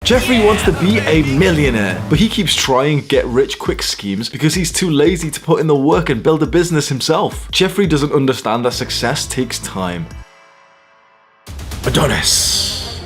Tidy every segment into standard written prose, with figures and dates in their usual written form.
Jeffrey wants to be a millionaire, but he keeps trying get-rich-quick schemes because he's too lazy to put in the work and build a business himself. Jeffrey doesn't understand that success takes time. Adonis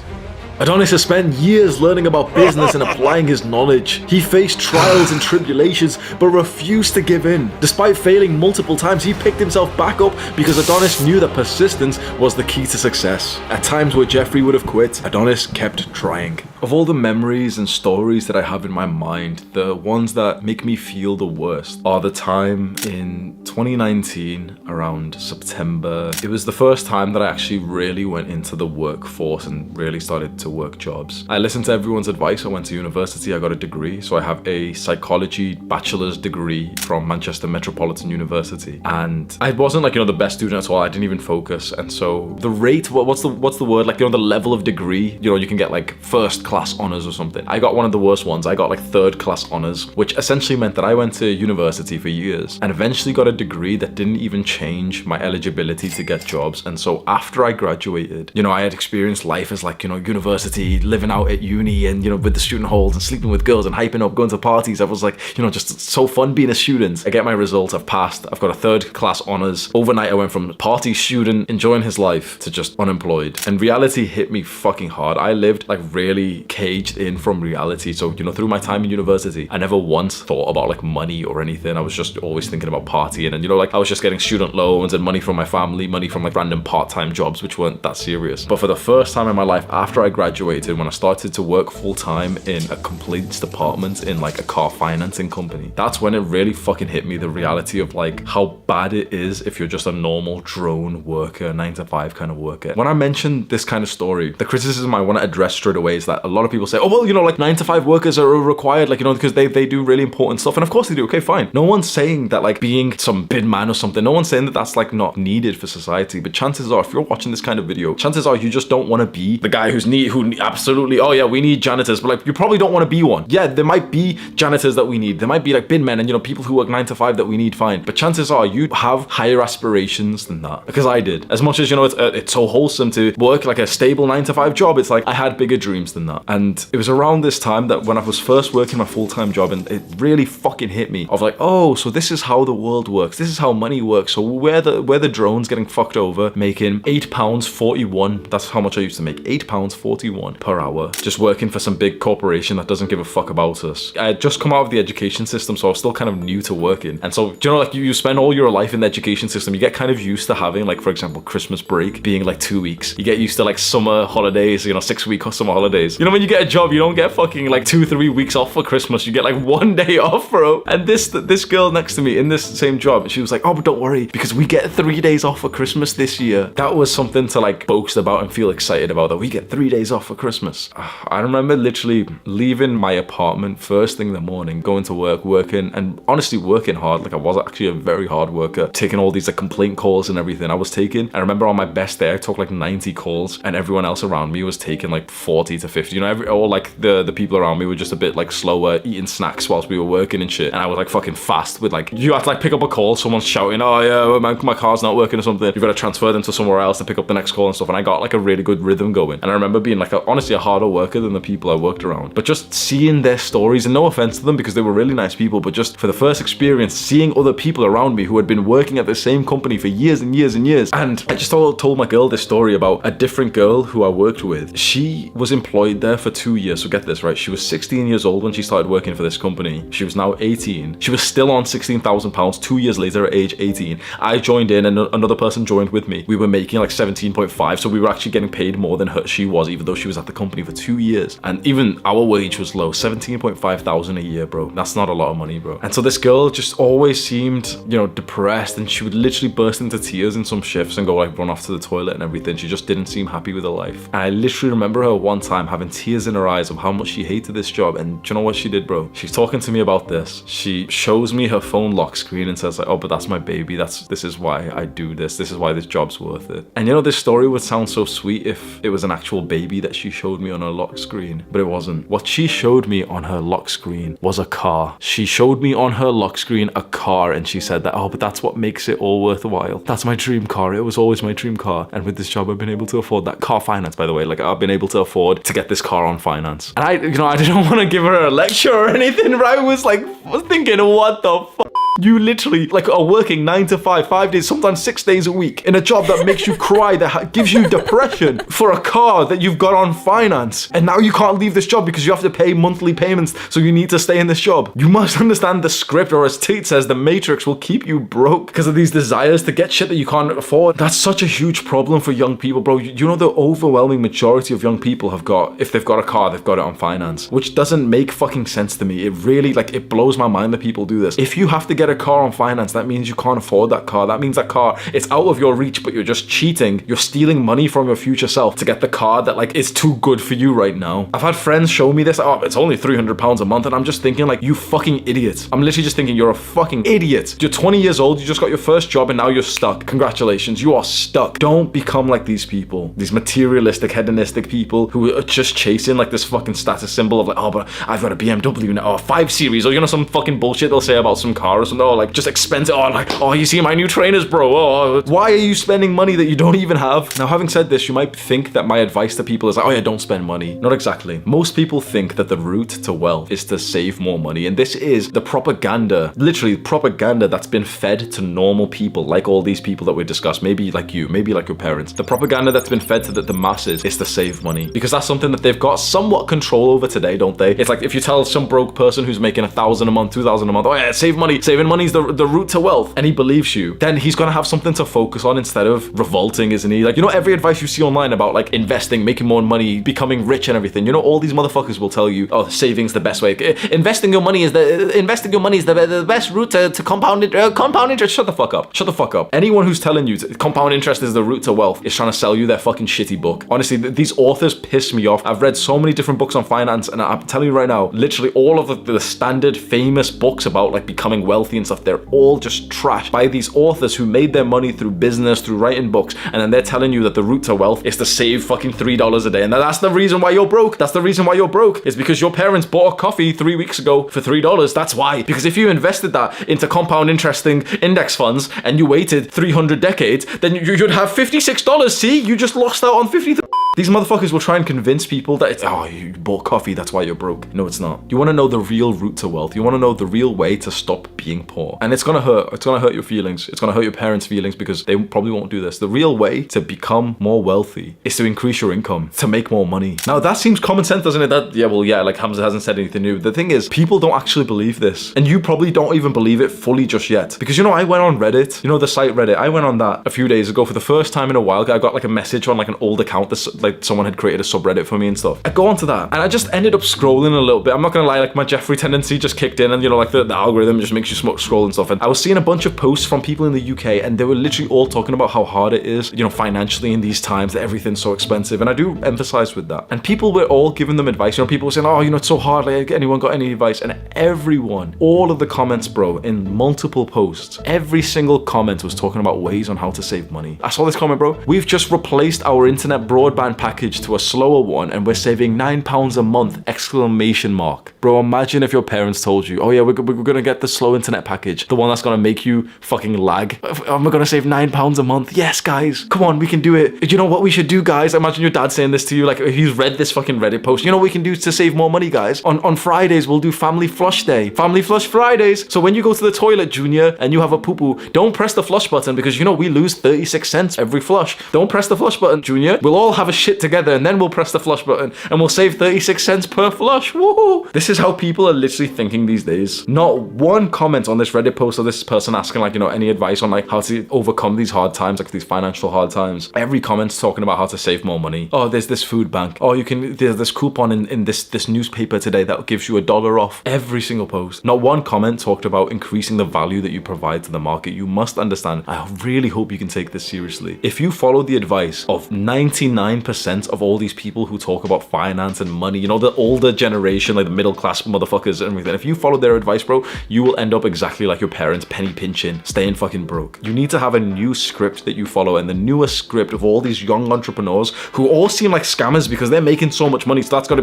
has spent years learning about business and applying his knowledge. He faced trials and tribulations, but refused to give in. Despite failing multiple times, he picked himself back up because Adonis knew that persistence was the key to success. At times where Jeffrey would have quit, Adonis kept trying. Of all the memories and stories that I have in my mind, the ones that make me feel the worst are the time in 2019, around September. It was the first time that I actually really went into the workforce and really started to work jobs. I listened to everyone's advice. I went to university, I got a degree. So I have a psychology bachelor's degree from Manchester Metropolitan University. And I wasn't like, the best student at all. I didn't even focus. And so the rate, what's the word? Like, the level of degree, you can get like first class honors or something. I got one of the worst ones. I got like third class honors, which essentially meant that I went to university for years and eventually got a degree that didn't even change my eligibility to get jobs. And so after I graduated, I had experienced life as like, university, living out at uni and, with the student halls and sleeping with girls and hyping up, going to parties. I was like, just so fun being a student. I get my results, I've passed, I've got a third class honors. Overnight I went from party student, enjoying his life, to just unemployed. And reality hit me fucking hard. I lived like really caged in from reality. So, through my time in university, I never once thought about like money or anything. I was just always thinking about partying and, I was just getting student loans and money from my family, money from like random part-time jobs, which weren't that serious. But for the first time in my life, after I graduated, when I started to work full-time in a complaints department in like a car financing company, that's when it really fucking hit me, the reality of like how bad it is if you're just a normal drone worker, 9-to-5 kind of worker. When I mentioned this kind of story, the criticism I want to address straight away is that a lot of people say, oh well, like 9-to-5 workers are required, like, because they do really important stuff. And of course they do, okay, fine. No one's saying that like being some bid man or something, no one's saying that that's like not needed for society. But chances are, if you're watching this kind of video, chances are you just don't want to be the guy who absolutely, oh yeah, we need janitors, but like you probably don't want to be one. Yeah, there might be janitors that we need. There might be like bin men and people who work 9-to-5 that we need, fine. But chances are you have higher aspirations than that. Because I did. As much as it's so wholesome to work like a stable 9-to-5 job, it's like I had bigger dreams than that. And it was around this time that when I was first working my full-time job, and it really fucking hit me of like, oh, so this is how the world works. This is how money works. So we're the drones getting fucked over, making £8.41. That's how much I used to make. £8.41 per hour, just working for some big corporation that doesn't give a fuck about us. I had just come out of the education system, so I was still kind of new to working. And so, like you spend all your life in the education system, you get kind of used to having like, for example, Christmas break being like 2 weeks. You get used to like summer holidays, 6-week summer holidays. When you get a job, you don't get fucking like 2-3 weeks off for Christmas. You get like 1 day off, bro. And this girl next to me in this same job, she was like, oh, but don't worry, because we get 3 days off for Christmas this year. That was something to like boast about and feel excited about, that we get 3 days off for Christmas. I remember literally leaving my apartment first thing in the morning, going to work, working, and honestly working hard. Like I was actually a very hard worker, taking all these like complaint calls and everything I was taking. I remember on my best day, I took like 90 calls and everyone else around me was taking like 40 to 50. All like the people around me were just a bit like slower, eating snacks whilst we were working and shit. And I was like fucking fast with like, you have to like pick up a call, someone's shouting, oh yeah, my car's not working or something. You've got to transfer them to somewhere else to pick up the next call and stuff. And I got like a really good rhythm going. And I remember being like honestly a harder worker than the people I worked around. But just seeing their stories, and no offense to them because they were really nice people, but just for the first experience, seeing other people around me who had been working at the same company for years and years and years. And I just told my girl this story about a different girl who I worked with. She was employed there for 2 years. So get this, right? She was 16 years old when she started working for this company. She was now 18. She was still on £16,000 2 years later at age 18. I joined in and another person joined with me. We were making like 17.5. So we were actually getting paid more than she was, even though she was at the company for 2 years. And even our wage was low, 17.5 thousand a year, bro. That's not a lot of money, bro. And so this girl just always seemed, depressed, and she would literally burst into tears in some shifts and go like run off to the toilet and everything. She just didn't seem happy with her life. And I literally remember her one time having tears in her eyes of how much she hated this job. And do you know what she did, bro? She's talking to me about this. She shows me her phone lock screen and says like, oh, but that's my baby. This is why I do this. This is why this job's worth it. And this story would sound so sweet if it was an actual baby that she showed me on her lock screen, but it wasn't. What she showed me on her lock screen was a car. She showed me on her lock screen a car, and she said that, oh, but that's what makes it all worthwhile. That's my dream car. It was always my dream car. And with this job, I've been able to afford that. Car finance, by the way. Like, I've been able to afford to get this this car on finance. And I didn't want to give her a lecture or anything, right? I was thinking, what the fuck? You literally are working 9 to 5, 5 days, sometimes 6 days a week in a job that makes you cry, that gives you depression for a car that you've got on finance. And now you can't leave this job because you have to pay monthly payments. So you need to stay in this job. You must understand the script, or as Tate says, the Matrix will keep you broke because of these desires to get shit that you can't afford. That's such a huge problem for young people, bro. You know, the overwhelming majority of young people have got, if they've got a car, they've got it on finance, which doesn't make fucking sense to me. It really, it blows my mind that people do this. If you have to get a car on finance, that means you can't afford that car. That means that car, it's out of your reach, but you're just cheating. You're stealing money from your future self to get the car that is too good for you right now. I've had friends show me this. Oh, it's only £300 a month. And I'm just thinking, you fucking idiot. I'm literally just thinking, you're a fucking idiot. You're 20 years old. You just got your first job and now you're stuck. Congratulations. You are stuck. Don't become like these people. These materialistic, hedonistic people who are just chasing this fucking status symbol of oh, but I've got a BMW now, or 5 Series, or some fucking bullshit they'll say about some car or something, or just expensive, oh, you see my new trainers, bro, oh, why are you spending money that you don't even have? Now, having said this, you might think that my advice to people is oh yeah, don't spend money. Not exactly. Most people think that the route to wealth is to save more money, and this is the propaganda, literally propaganda that's been fed to normal people, like all these people that we discussed, maybe like you, maybe like your parents. The propaganda that's been fed to the masses is to save money, because that's something that they've got somewhat control over today, don't they? It's if you tell some broke person who's making $1,000 a month, $2,000 a month, oh yeah, save money, saving money is the route to wealth, and he believes you, then he's gonna have something to focus on instead of revolting, isn't he? Every advice you see online about investing, making more money, becoming rich and everything, all these motherfuckers will tell you, oh, saving's the best way. Investing your money is the best route to compound interest. Shut the fuck up. Shut the fuck up. Anyone who's telling you compound interest is the route to wealth is trying to sell you their fucking shitty book. Honestly, these authors piss me off. I've read so many different books on finance, and I'm telling you right now, literally all of the standard famous books about becoming wealthy and stuff, they're all just trash by these authors who made their money through business, through writing books, and then they're telling you that the route to wealth is to save fucking $3 a day, and that's the reason why you're broke. That's the reason why you're broke, is because your parents bought a coffee 3 weeks ago for $3. That's why. Because if you invested that into compound interesting index funds and you waited 300 decades, then you'd have $56. See, you just lost out on $50. These motherfuckers will try and convince people that it's, oh, you bought coffee, that's why you're broke. No, it's not. You want to know the real route to wealth. You want to know the real way to stop being poor. And it's going to hurt. It's going to hurt your feelings. It's going to hurt your parents' feelings because they probably won't do this. The real way to become more wealthy is to increase your income, to make more money. Now, that seems common sense, doesn't it? Yeah, Hamza hasn't said anything new. The thing is, people don't actually believe this. And you probably don't even believe it fully just yet. Because, I went on Reddit, the site Reddit. I went on that a few days ago for the first time in a while. I got a message on an old account that's someone had created a subreddit for me and stuff. I go onto that and I just ended up scrolling a little bit. I'm not gonna lie, my Jeffrey tendency just kicked in, and the algorithm just makes you scroll and stuff. And I was seeing a bunch of posts from people in the UK, and they were literally all talking about how hard it is, financially in these times, that everything's so expensive. And I do empathize with that. And people were all giving them advice. People were saying, oh, it's so hard. Anyone got any advice? And everyone, all of the comments, bro, in multiple posts, every single comment was talking about ways on how to save money. I saw this comment, bro. We've just replaced our internet broadband package to a slower one, and we're saving £9 a month! Exclamation mark. Bro, imagine if your parents told you, oh yeah, we're gonna get the slow internet package, the one that's gonna make you fucking lag. And we're gonna save £9 a month. Yes, guys, come on, we can do it. You know what we should do, guys? Imagine your dad saying this to you, he's read this fucking Reddit post. You know what we can do to save more money, guys? On Fridays, we'll do Family Flush Day. Family Flush Fridays. So when you go to the toilet, Junior, and you have a poo-poo, don't press the flush button, because we lose 36 cents every flush. Don't press the flush button, Junior. We'll all have a shit together, and then we'll press the flush button, and we'll save 36 cents per flush. Woohoo! This is how people are literally thinking these days. Not one comment on this Reddit post of this person asking any advice on how to overcome these hard times, these financial hard times. Every comment's talking about how to save more money. Oh, there's this food bank. Oh, there's this coupon in this newspaper today that gives you $1 off. Every single post. Not one comment talked about increasing the value that you provide to the market. You must understand. I really hope you can take this seriously. If you follow the advice of 99% of all these people who talk about finance and money, the older generation, the middle class motherfuckers and everything, if you follow their advice, bro, you will end up exactly like your parents, penny pinching, staying fucking broke. You need to have a new script that you follow, and the newest script of all these young entrepreneurs who all seem like scammers because they're making so much money. So it's got to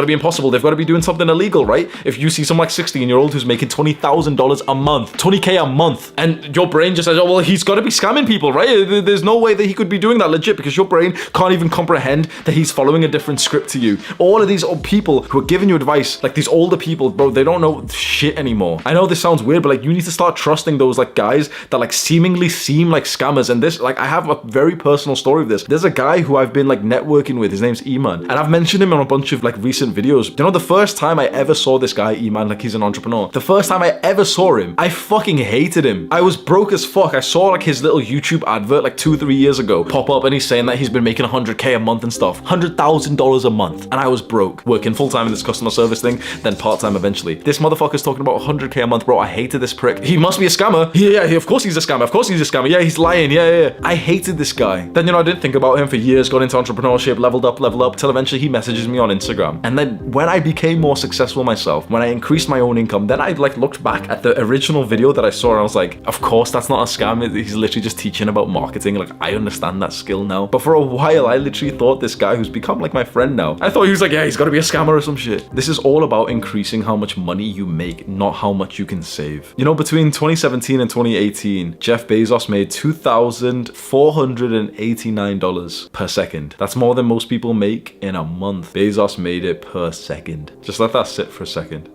be impossible. They've got to be doing something illegal, right? If you see some 16-year-old who's making $20,000 a month, 20K a month, and your brain just says, oh, well, he's got to be scamming people, right? There's no way that he could be doing that legit, because your brain can't even comprehend comprehend that he's following a different script to you. All of these old people who are giving you advice, like these older people, bro, they don't know shit anymore. I know this sounds weird, but like you need to start trusting those like guys that like seemingly seem like scammers. And this, like, I have a very personal story of this. There's a guy who I've been like networking with. His name's Iman, and I've mentioned him on a bunch of like recent videos. You know, the first time I ever saw this guy, Iman, like he's an entrepreneur. The first time I ever saw him, I fucking hated him. I was broke as fuck. I saw like his little YouTube advert like 2-3 years ago pop up, and he's saying that he's been making 100K a month and stuff, $100,000 a month, and I was broke, working full-time in this customer service thing, then part-time eventually. This motherfucker's talking about 100K a month, bro. I hated this prick. He must be a scammer. Yeah, of course he's a scammer. Of course he's a scammer. Yeah, he's lying. Yeah. I hated this guy. Then, you know, I didn't think about him for years, got into entrepreneurship, leveled up, till eventually he messages me on Instagram. And then when I became more successful myself, when I increased my own income, then I like looked back at the original video that I saw and I was like, of course that's not a scam. He's literally just teaching about marketing. Like, I understand that skill now. But for a while, I literally thought this guy who's become like my friend now, I thought he was like, yeah, he's got to be a scammer or some shit. This is all about increasing how much money you make, not how much you can save. You know, between 2017 and 2018, Jeff Bezos made $2,489 per second. That's more than most people make in a month. Bezos made it per second. Just let that sit for a second.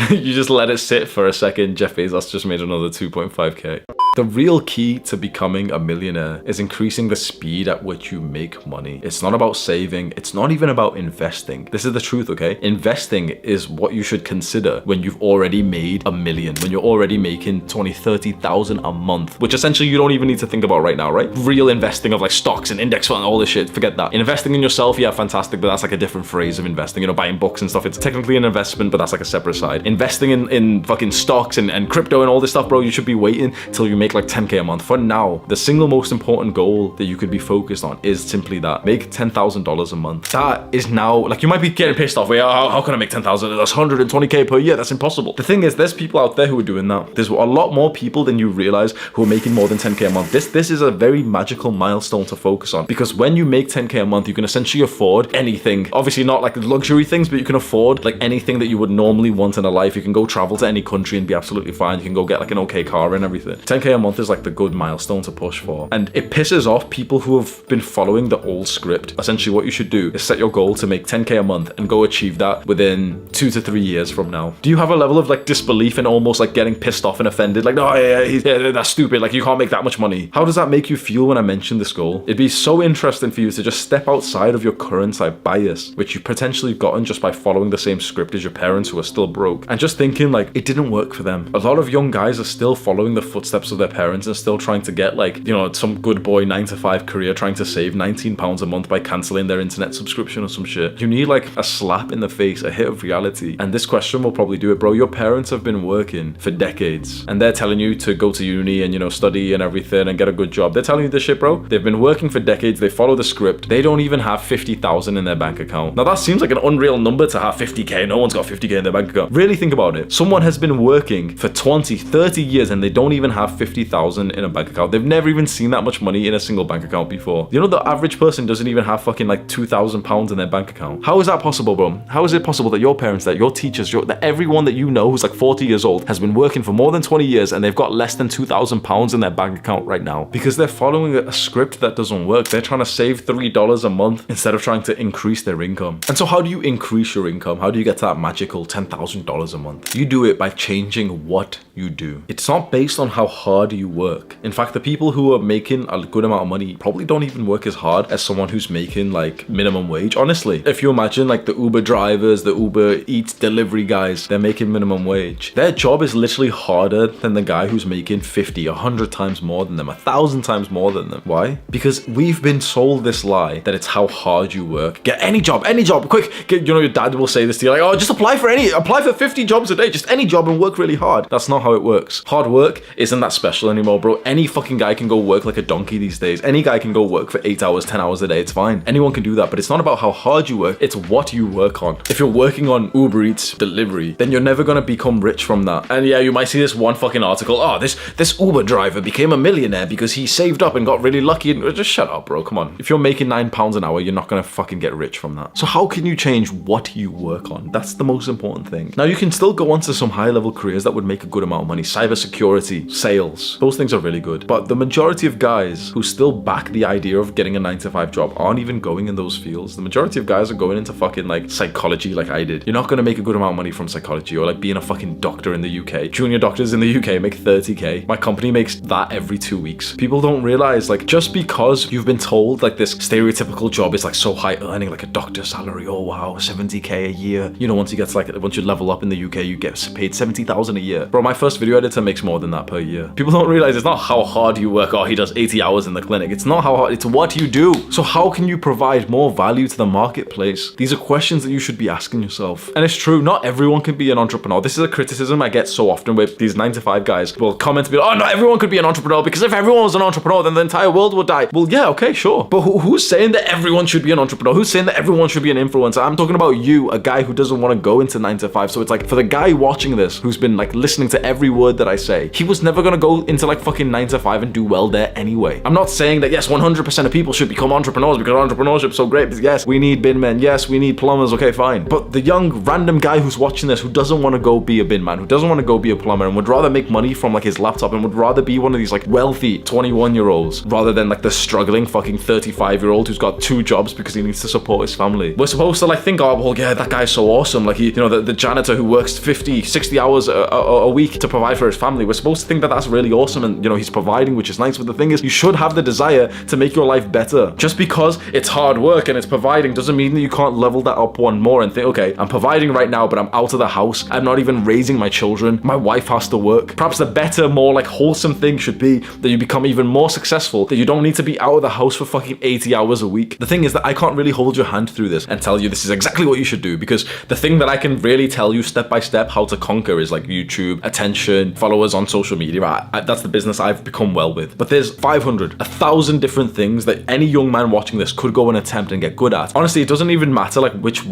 You just let it sit for a second. Jeff Bezos just made another 2.5K. The real key to becoming a millionaire is increasing the speed at which you make money. It's not about saving. It's not even about investing. This is the truth, okay? Investing is what you should consider when you've already made $1 million, when you're already making 20, 30,000 a month, which essentially you don't even need to think about right now, right? Real investing of like stocks and index fund, all this shit, forget that. Investing in yourself, yeah, fantastic, but that's like a different phrase of investing. You know, buying books and stuff, it's technically an investment, but that's like a separate side. Investing in fucking stocks and crypto and all this stuff, bro, you should be waiting till you make like 10K a month. For now, the single most important goal that you could be focused on is simply that. Make $10,000 a month. That is now, like, you might be getting pissed off. How can I make 10,000? That's 120K per year. That's impossible. The thing is, there's people out there who are doing that. There's a lot more people than you realize who are making more than 10K a month. This is a very magical milestone to focus on, because when you make 10K a month, you can essentially afford anything. Obviously not like luxury things, but you can afford like anything that you would normally want in a life. You can go travel to any country and be absolutely fine. You can go get like an okay car and everything. 10K a month is like the good milestone to push for. And it pisses off people who have been following the old script. Essentially what you should do is set your goal to make 10K a month and go achieve that within 2 to 3 years from now. Do you have a level of like disbelief and almost like getting pissed off and offended? Like, no, yeah, that's stupid. Like, you can't make that much money. How does that make you feel when I mention this goal? It'd be so interesting for you to just step outside of your current like bias, which you've potentially gotten just by following the same script as your parents who are still broke, and just thinking like it didn't work for them. A lot of young guys are still following the footsteps of their parents and still trying to get like, you know, some good boy 9-to-5 career, trying to save £19 a month by cancelling their internet subscription or some shit. You need like a slap in the face, a hit of reality. And this question will probably do it, bro. Your parents have been working for decades and they're telling you to go to uni and, you know, study and everything and get a good job. They're telling you this shit, bro. They've been working for decades. They follow the script. They don't even have 50,000 in their bank account. Now that seems like an unreal number to have 50K. No one's got 50K in their bank account. Really think about it. Someone has been working for 20, 30 years and they don't even have 50,000 in a bank account. They've never even seen that much money in a single bank account before. You know, the average person doesn't even have fucking like £2,000 in their bank account. How is that possible, bro? How is it possible that your parents, that your teachers, that everyone that you know who's like 40 years old has been working for more than 20 years and they've got less than £2,000 in their bank account right now? Because they're following a script that doesn't work. They're trying to save $3 a month instead of trying to increase their income. And so how do you increase your income? How do you get to that magical $10,000 a month? You do it by changing what you do. It's not based on how hard you work. In fact, the people who are making a good amount of money probably don't even work as hard as someone who's making like minimum wage. Honestly, if you imagine like the Uber drivers, the Uber Eats delivery guys, they're making minimum wage. Their job is literally harder than the guy who's making 50, 100 times more than them, 1,000 times more than them. Why? Because we've been sold this lie that it's how hard you work. Get any job, quick. You know, your dad will say this to you like, oh, just apply for 50 jobs a day, just any job and work really hard. That's not how it works. Hard work isn't that special anymore, bro. Any fucking guy can go work like a donkey these days. Any guy can go work for 8 hours, 10 hours a day. It's fine. Anyone can do that, but it's not about how hard you work. It's what you work on. If you're working on Uber Eats delivery, then you're never gonna become rich from that. And yeah, you might see this one fucking article. Oh, this Uber driver became a millionaire because he saved up and got really lucky. And just shut up, bro. Come on. If you're making £9 an hour, you're not gonna fucking get rich from that. So how can you change what you work on? That's the most important thing. thing. Now, you can still go on to some high-level careers that would make a good amount of money. Cybersecurity, sales, those things are really good. But the majority of guys who still back the idea of getting a 9-to-5 job aren't even going in those fields. The majority of guys are going into fucking like psychology like I did. You're not going to make a good amount of money from psychology or like being a fucking doctor in the UK. Junior doctors in the UK make 30k. My company makes that every 2 weeks. People don't realize, like, just because you've been told like this stereotypical job is like so high earning, like a doctor salary, oh wow, 70k a year. You know, once you level up in the UK, you get paid 70,000 a year. Bro, my first video editor makes more than that per year. People don't realize it's not how hard you work. Oh, he does 80 hours in the clinic. It's not how hard, it's what you do. So how can you provide more value to the marketplace? These are questions that you should be asking yourself. And it's true, not everyone can be an entrepreneur. This is a criticism I get so often with these 9-to-5 guys will comment to me, oh, not everyone could be an entrepreneur, because if everyone was an entrepreneur, then the entire world would die. Well, yeah, okay, sure. But who's saying that everyone should be an entrepreneur? Who's saying that everyone should be an influencer? I'm talking about you, a guy who doesn't want to go into 9-to-5. So it's like, for the guy watching this, who's been like listening to every word that I say, he was never gonna go into like fucking 9-to-5 and do well there anyway. I'm not saying that yes, 100% of people should become entrepreneurs because entrepreneurship's so great. Yes, we need bin men. Yes, we need plumbers. Okay, fine. But the young random guy who's watching this, who doesn't want to go be a bin man, who doesn't want to go be a plumber, and would rather make money from like his laptop, and would rather be one of these like wealthy 21-year-olds rather than like the struggling fucking 35-year-old who's got 2 jobs because he needs to support his family. We're supposed to like think, oh well, yeah, that guy's so awesome. Like he, you know, the janitor who works 50, 60 hours a week to provide for his family. We're supposed to think that that's really awesome, and you know, he's providing, which is nice. But the thing is, you should have the desire to make your life better. Just because it's hard work and it's providing doesn't mean that you can't level that up one more and think, okay, I'm providing right now, but I'm out of the house. I'm not even raising my children. My wife has to work. Perhaps the better, more like wholesome thing should be that you become even more successful, that you don't need to be out of the house for fucking 80 hours a week. The thing is that I can't really hold your hand through this and tell you this is exactly what you should do, because the thing that I can really tell you step by step how to conquer is like YouTube, attention, followers on social media. That's the business I've become well with. But there's 500, 1,000 different things that any young man watching this could go and attempt and get good at. Honestly, it doesn't even matter like which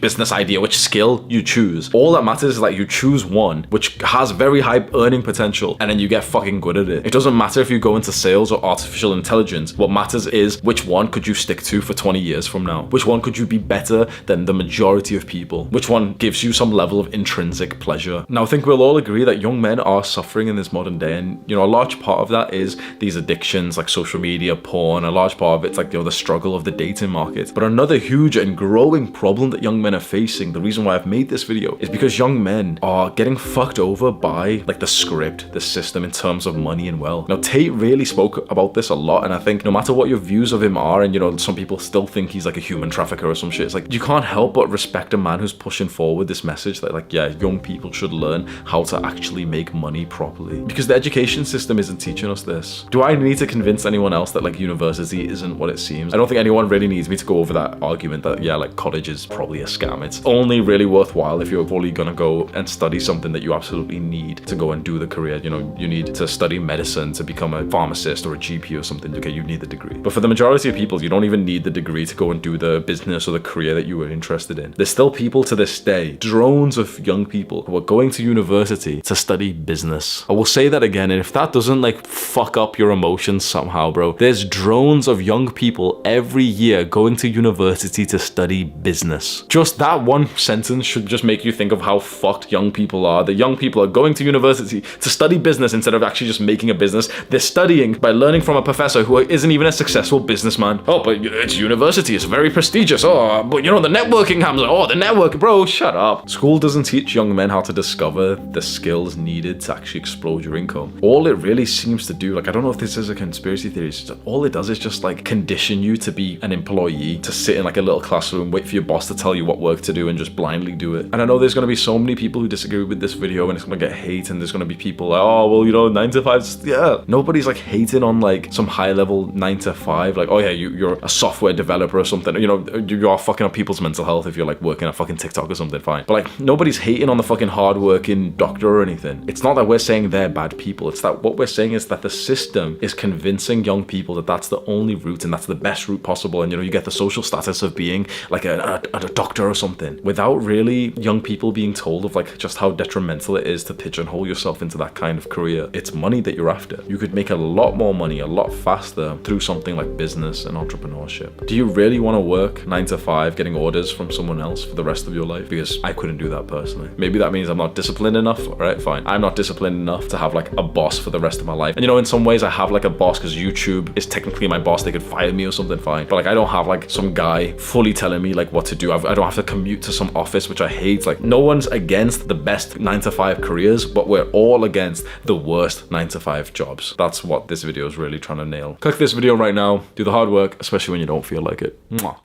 business idea, which skill you choose. All that matters is like you choose one which has very high earning potential, and then you get fucking good at it. It doesn't matter if you go into sales or artificial intelligence. What matters is which one could you stick to for 20 years from now? Which one could you be better than the majority of people? Which one gives you some level of intrinsic pleasure? Now, I think we'll all agree that young men are suffering in this modern day, and you know, a large part of that is these addictions like social media, porn. A large part of it's like, you know, the struggle of the dating market. But another huge and growing problem that young men are facing, the reason why I've made this video, is because young men are getting fucked over by like the script, the system in terms of money and wealth. Now, Tate really spoke about this a lot, and I think no matter what your views of him are, and you know, some people still think he's like a human trafficker or some shit, it's like you can't help but respect a man who's pushing forward this message that like, yeah, young people should learn how to actually make money properly, because the education system isn't teaching us this. Do I need to convince anyone else that like university isn't what it seems? I don't think anyone really needs me to go over that argument that yeah, like college is probably a scam. It's only really worthwhile if you're fully gonna go and study something that you absolutely need to go and do the career. You know, you need to study medicine to become a pharmacist or a GP or something. Okay, you need the degree. But for the majority of people, you don't even need the degree to go and do the business or the career that you were interested in. There's still people to this day, drones of young people who are going to university to study business. I will say that again, and if that doesn't like fuck up your emotions somehow, bro, there's drones of young people every year going to university to study business. Just that one sentence should just make you think of how fucked young people are. The young people are going to university to study business instead of actually just making a business. They're studying by learning from a professor who isn't even a successful businessman. Oh, but it's university, it's very prestigious. Oh, but you know, the networking, Hamza. Oh, the network, bro, shut up. School doesn't teach young men how to discover the skills needed to actually explode your income. All it really seems to do, like, I don't know if this is a conspiracy theory, all it does is just like condition you to be an employee, to sit in like a little classroom, wait for your boss to tell you what work to do and just blindly do it. And I know there's going to be so many people who disagree with this video, and it's going to get hate, and there's going to be people like, oh, well, you know, 9 to 5, yeah. Nobody's like hating on like some high level 9 to 5, like, oh yeah, you're a software developer or something, you know, you are fucking up people's mental health if you're like working at fucking TikTok or something, fine. But like, nobody's hating on the fucking hardworking doctor or anything. It's not that we're saying they're bad people. It's that what we're saying is that the system is convincing young people that that's the only route and that's the best route possible. And you know, you get the social status of being like a doctor or something, without really young people being told of like just how detrimental it is to pigeonhole yourself into that kind of career. It's money that you're after. You could make a lot more money a lot faster through something like business and entrepreneurship. Do you really want to work 9 to 5 getting orders from someone else for the rest of your life? Because I couldn't do that personally. Maybe that means I'm not disciplined enough. All right, fine. I'm not disciplined enough to have like a boss for the rest of my life. And you know, in some ways I have like a boss because YouTube is technically my boss. They could fire me or something, fine. But like I don't have like some guy fully telling me like what to do. I don't have to commute to some office, which I hate. Like no one's against the best 9-to-5 careers, but we're all against the worst 9-to-5 jobs. That's what this video is really trying to nail. Click this video right now. Do the hard work, especially when you don't feel like it. Mwah.